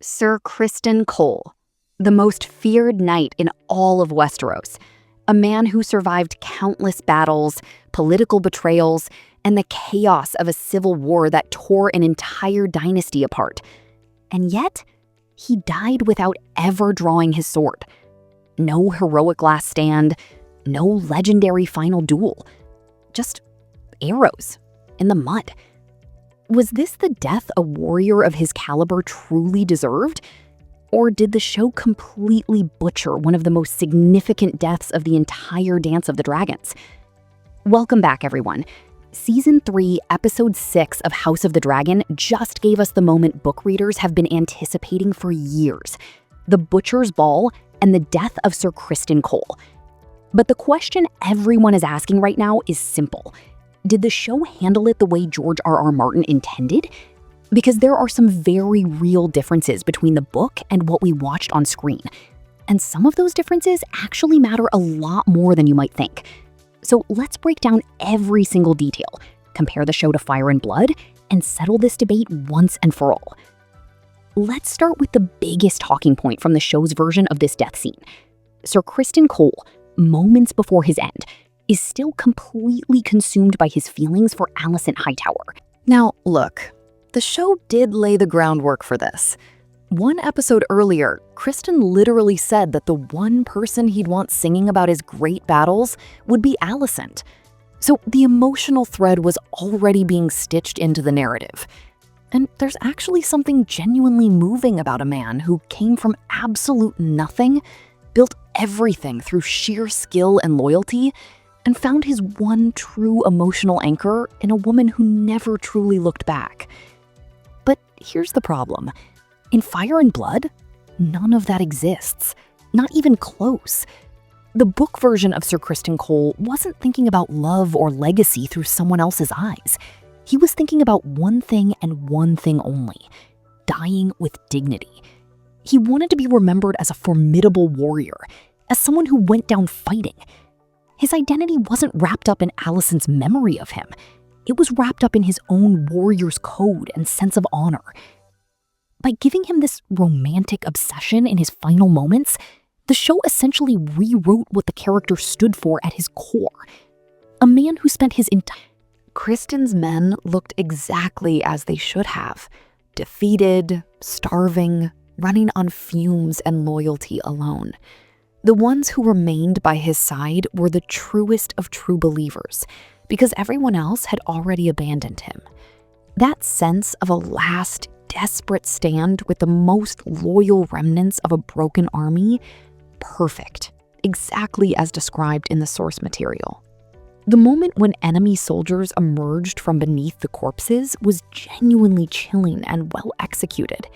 Sir Criston Cole, the most feared knight in all of Westeros, a man who survived countless battles, political betrayals, and the chaos of a civil war that tore an entire dynasty apart. And yet, he died without ever drawing his sword. No heroic last stand, no legendary final duel. Just arrows in the mud. Was this the death a warrior of his caliber truly deserved? Or did the show completely butcher one of the most significant deaths of the entire Dance of the Dragons? Welcome back, everyone. Season 3, Episode 6 of House of the Dragon just gave us the moment book readers have been anticipating for years: the Butcher's Ball and the death of Sir Criston Cole. But the question everyone is asking right now is simple. Did the show handle it the way George R.R. Martin intended? Because there are some very real differences between the book and what we watched on screen. And some of those differences actually matter a lot more than you might think. So let's break down every single detail, compare the show to Fire and Blood, and settle this debate once and for all. Let's start with the biggest talking point from the show's version of this death scene. Sir Criston Cole, moments before his end, is still completely consumed by his feelings for Alicent Hightower. Now, look, the show did lay the groundwork for this. One episode earlier, Criston literally said that the one person he'd want singing about his great battles would be Alicent. So the emotional thread was already being stitched into the narrative. And there's actually something genuinely moving about a man who came from absolute nothing, built everything through sheer skill and loyalty, and found his one true emotional anchor in a woman who never truly looked back. But here's the problem. In Fire and Blood, none of that exists. Not even close. The book version of Sir Criston Cole wasn't thinking about love or legacy through someone else's eyes. He was thinking about one thing and one thing only: dying with dignity. He wanted to be remembered as a formidable warrior, as someone who went down fighting. His identity wasn't wrapped up in Alicent's memory of him. It was wrapped up in his own warrior's code and sense of honor. By giving him this romantic obsession in his final moments, the show essentially rewrote what the character stood for at his core. A man who spent his entire... Criston's men looked exactly as they should have. Defeated, starving, running on fumes and loyalty alone. The ones who remained by his side were the truest of true believers, because everyone else had already abandoned him. That sense of a last, desperate stand with the most loyal remnants of a broken army, perfect, exactly as described in the source material. The moment when enemy soldiers emerged from beneath the corpses was genuinely chilling and well executed.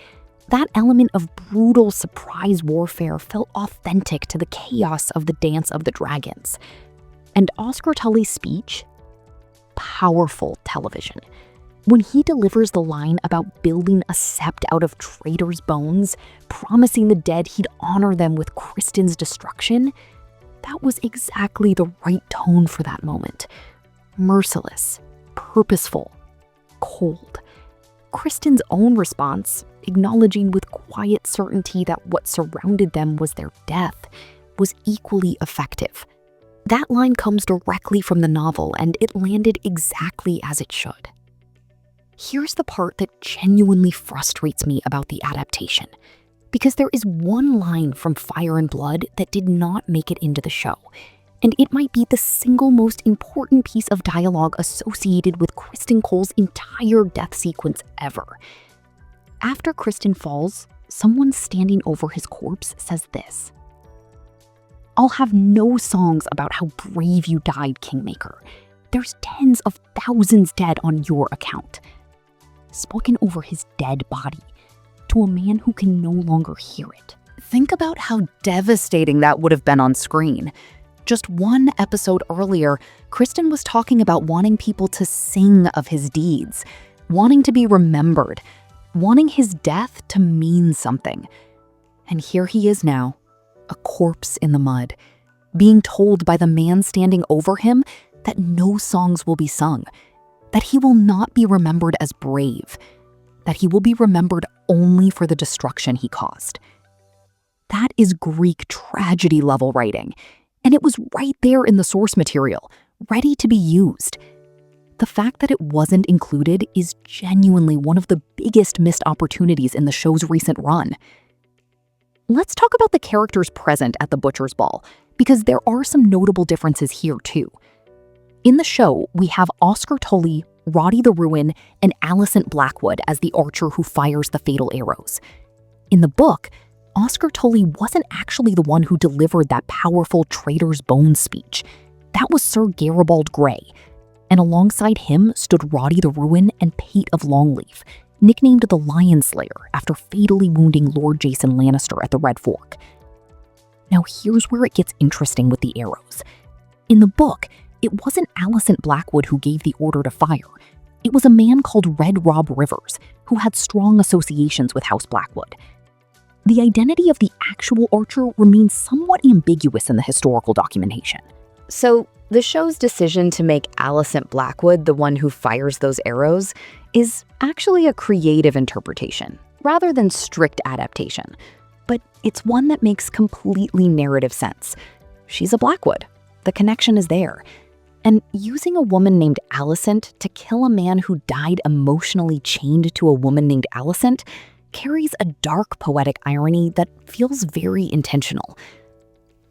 That element of brutal surprise warfare felt authentic to the chaos of the Dance of the Dragons. And Oscar Tully's speech? Powerful television. When he delivers the line about building a sept out of traitors' bones, promising the dead he'd honor them with Criston's destruction, that was exactly the right tone for that moment. Merciless, purposeful, cold. Criston's own response, acknowledging with quiet certainty that what surrounded them was their death, was equally effective. That line comes directly from the novel, and it landed exactly as it should. Here's the part that genuinely frustrates me about the adaptation, because there is one line from Fire and Blood that did not make it into the show, and it might be the single most important piece of dialogue associated with Criston Cole's entire death sequence ever. After Criston falls, someone standing over his corpse says this: "I'll have no songs about how brave you died, Kingmaker. There's tens of thousands dead on your account." Spoken over his dead body, to a man who can no longer hear it. Think about how devastating that would have been on screen. Just one episode earlier, Criston was talking about wanting people to sing of his deeds, wanting to be remembered, wanting his death to mean something. And here he is now, a corpse in the mud, being told by the man standing over him that no songs will be sung, that he will not be remembered as brave, that he will be remembered only for the destruction he caused. That is Greek tragedy level writing, and it was right there in the source material, ready to be used. The fact that it wasn't included is genuinely one of the biggest missed opportunities in the show's recent run. Let's talk about the characters present at the Butcher's Ball, because there are some notable differences here too. In the show, we have Oscar Tully, Roddy the Ruin, and Alicent Blackwood as the archer who fires the fatal arrows. In the book, Oscar Tully wasn't actually the one who delivered that powerful traitor's bones speech. That was Sir Garibald Grey, and alongside him stood Roddy the Ruin and Pate of Longleaf, nicknamed the Lion Slayer after fatally wounding Lord Jason Lannister at the Red Fork. Now here's where it gets interesting with the arrows. In the book, it wasn't Alicent Blackwood who gave the order to fire. It was a man called Red Rob Rivers, who had strong associations with House Blackwood. The identity of the actual archer remains somewhat ambiguous in the historical documentation. So, the show's decision to make Alicent Blackwood the one who fires those arrows is actually a creative interpretation, rather than strict adaptation. But it's one that makes completely narrative sense. She's a Blackwood. The connection is there. And using a woman named Alicent to kill a man who died emotionally chained to a woman named Alicent carries a dark poetic irony that feels very intentional.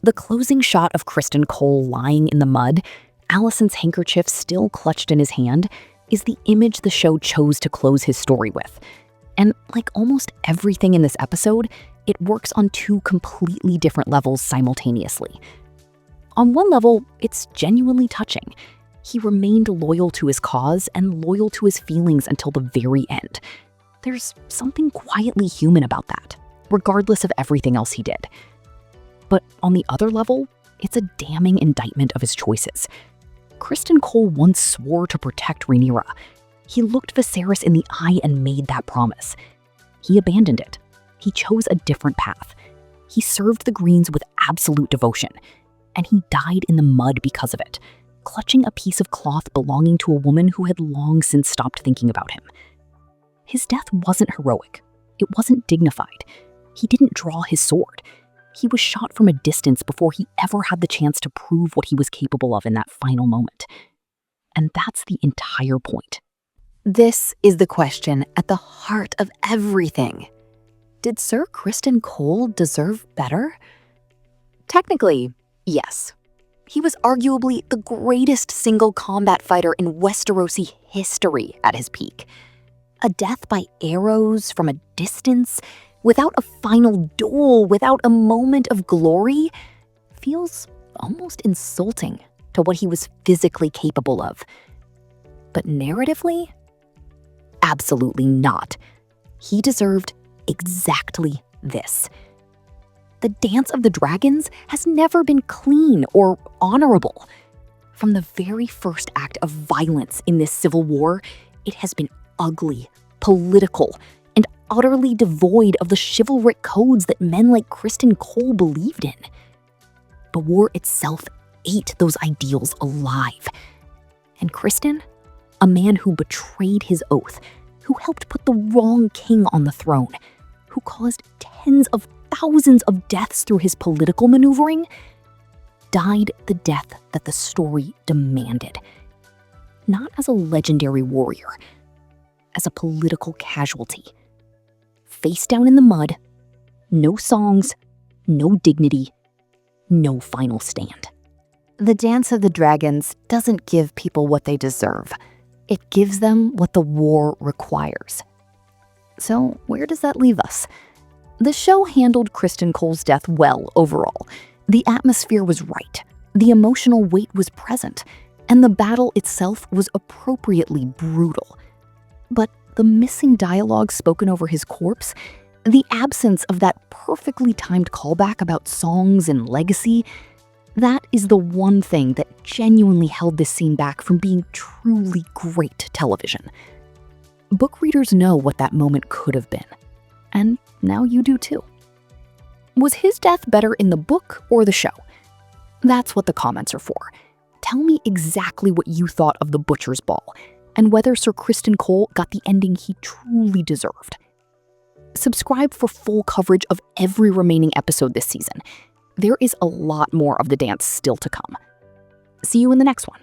The closing shot of Criston Cole lying in the mud, Alicent's handkerchief still clutched in his hand, is the image the show chose to close his story with. And like almost everything in this episode, it works on two completely different levels simultaneously. On one level, it's genuinely touching. He remained loyal to his cause and loyal to his feelings until the very end. There's something quietly human about that, regardless of everything else he did. But on the other level, it's a damning indictment of his choices. Criston Cole once swore to protect Rhaenyra. He looked Viserys in the eye and made that promise. He abandoned it. He chose a different path. He served the Greens with absolute devotion, and he died in the mud because of it, clutching a piece of cloth belonging to a woman who had long since stopped thinking about him. His death wasn't heroic. It wasn't dignified. He didn't draw his sword. He was shot from a distance before he ever had the chance to prove what he was capable of in that final moment. And that's the entire point. This is the question at the heart of everything. Did Sir Criston Cole deserve better? Technically, yes. He was arguably the greatest single combat fighter in Westerosi history at his peak. A death by arrows from a distance, without a final duel, without a moment of glory, feels almost insulting to what he was physically capable of. But narratively, absolutely not. He deserved exactly this. The Dance of the Dragons has never been clean or honorable. From the very first act of violence in this civil war, it has been ugly, political, and utterly devoid of the chivalric codes that men like Criston Cole believed in. The war itself ate those ideals alive. And Criston, a man who betrayed his oath, who helped put the wrong king on the throne, who caused tens of thousands of deaths through his political maneuvering, died the death that the story demanded. Not as a legendary warrior, as a political casualty. Face down in the mud, no songs, no dignity, no final stand. The Dance of the Dragons doesn't give people what they deserve. It gives them what the war requires. So where does that leave us? The show handled Criston Cole's death well overall. The atmosphere was right, the emotional weight was present, and the battle itself was appropriately brutal. But the missing dialogue spoken over his corpse, the absence of that perfectly timed callback about songs and legacy, that is the one thing that genuinely held this scene back from being truly great television. Book readers know what that moment could have been, and now you do too. Was his death better in the book or the show? That's what the comments are for. Tell me exactly what you thought of The Butcher's Ball, and whether Sir Criston Cole got the ending he truly deserved. subscribe for full coverage of every remaining episode this season. There is a lot more of the dance still to come. See you in the next one.